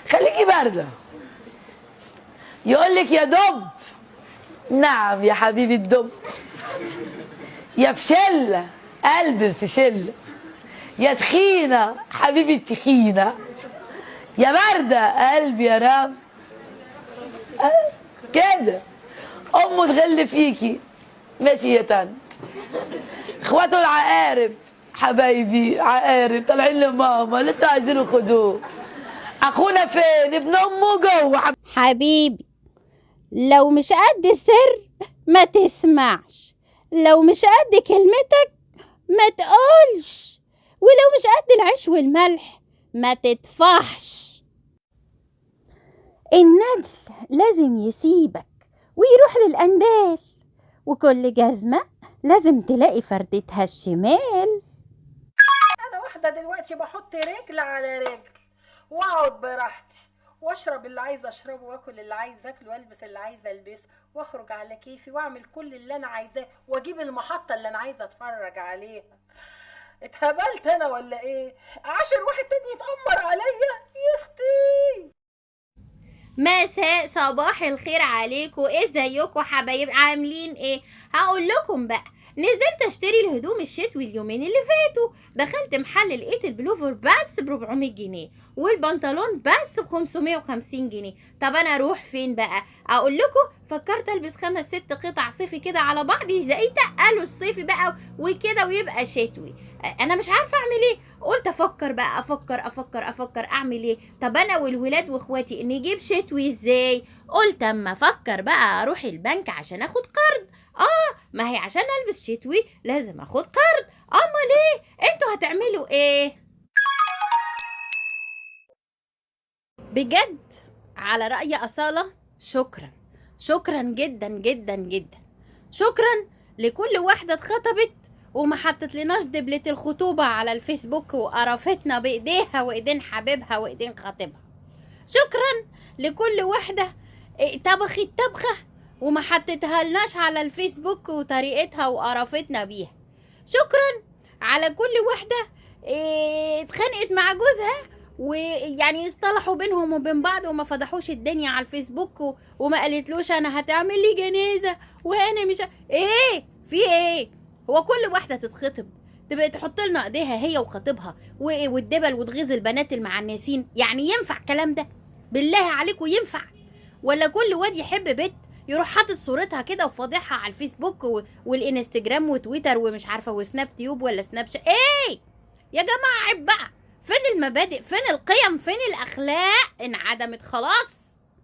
خليكي بارده. يقول لك يا دب. نعم يا حبيبي الدب. يا فشله قلب الفشله. يا تخينه حبيبي التخينه. يا بارده قلبي يا رام. كده امه تغل فيكي. ماشي يا طنط. اخواته العقارب حبايبي عقارب طالعين لماما اللي انتوا عايزينه خدوه. اخونا فين؟ ابن امه جوه. حبيبي لو مش قد السر ما تسمعش، لو مش قد كلمتك ما تقولش، ولو مش قد العيش والملح ما تتفحش. الندل لازم يسيبك ويروح للأندال، وكل جزمة لازم تلاقي فردتها الشمال. انا واحده دلوقتي بحط رجل على رجل واقعد براحتي واشرب اللي عايزه اشربه واكل اللي عايزه اكله والبس اللي عايزه البسه واخرج على كيفي واعمل كل اللي انا عايزاه واجيب المحطه اللي انا عايزه اتفرج عليها. اتهبلت انا ولا ايه؟ عشان واحد تاني يتأمر عليا يا اختي. مساء صباح الخير عليكم، ازيكم حبايب؟ عاملين ايه؟ هقول لكم بقى، نزلت اشتري الهدوم الشتوي اليومين اللي فاتوا، دخلت محل لقيت البلوفر بس ب 400 جنيه والبنطلون بس ب 550 جنيه. طب انا اروح فين بقى؟ اقول لكم فكرت البس 5-6 قطع صيفي كده على بعض، لقيت قالوا الصيفي بقى وكده ويبقى شتوي. انا مش عارفه اعمل ايه، قلت افكر بقى افكر اعمل ايه. طب انا والولاد واخواتي نجيب شتوي ازاي؟ قلت اما افكر بقى اروح البنك عشان اخد قرض. ما هي عشان البس شتوي لازم اخد قرض. امال ايه؟ انتوا هتعملوا ايه؟ بجد على رأي أصالة، شكرا جدا جدا جدا. شكرا لكل واحدة اتخطبت وما حطت لناش دبلة الخطوبة على الفيسبوك وقرفتنا بايديها وايدين حبيبها وايدين خطيبها. شكرا لكل واحدة طبخت طبخة وما حطتها لناش على الفيسبوك وطريقتها وقرفتنا بيها. شكرا على كل واحدة اتخانقت مع جوزها ويعني اصطلحوا بينهم وبين بعض وما فضحوش الدنيا على الفيسبوك وما قالتلوش انا هتعمل لي جنازة وانا مش ايه في ايه. هو كل واحدة تتخطب تبقى تحط لنا ايديها هي وخطيبها والدبل وتغيظ البنات المعنسين؟ يعني ينفع الكلام ده؟ بالله عليكم ينفع؟ ولا كل واد يحب بنت يروح حاطط صورتها كده وفاضحها على الفيسبوك والانستجرام وتويتر ومش عارفه وسناب تيوب ولا سناب ايه يا جماعه؟ عيب بقى. فين المبادئ؟ فين القيم؟ فين الاخلاق؟ انعدمت خلاص.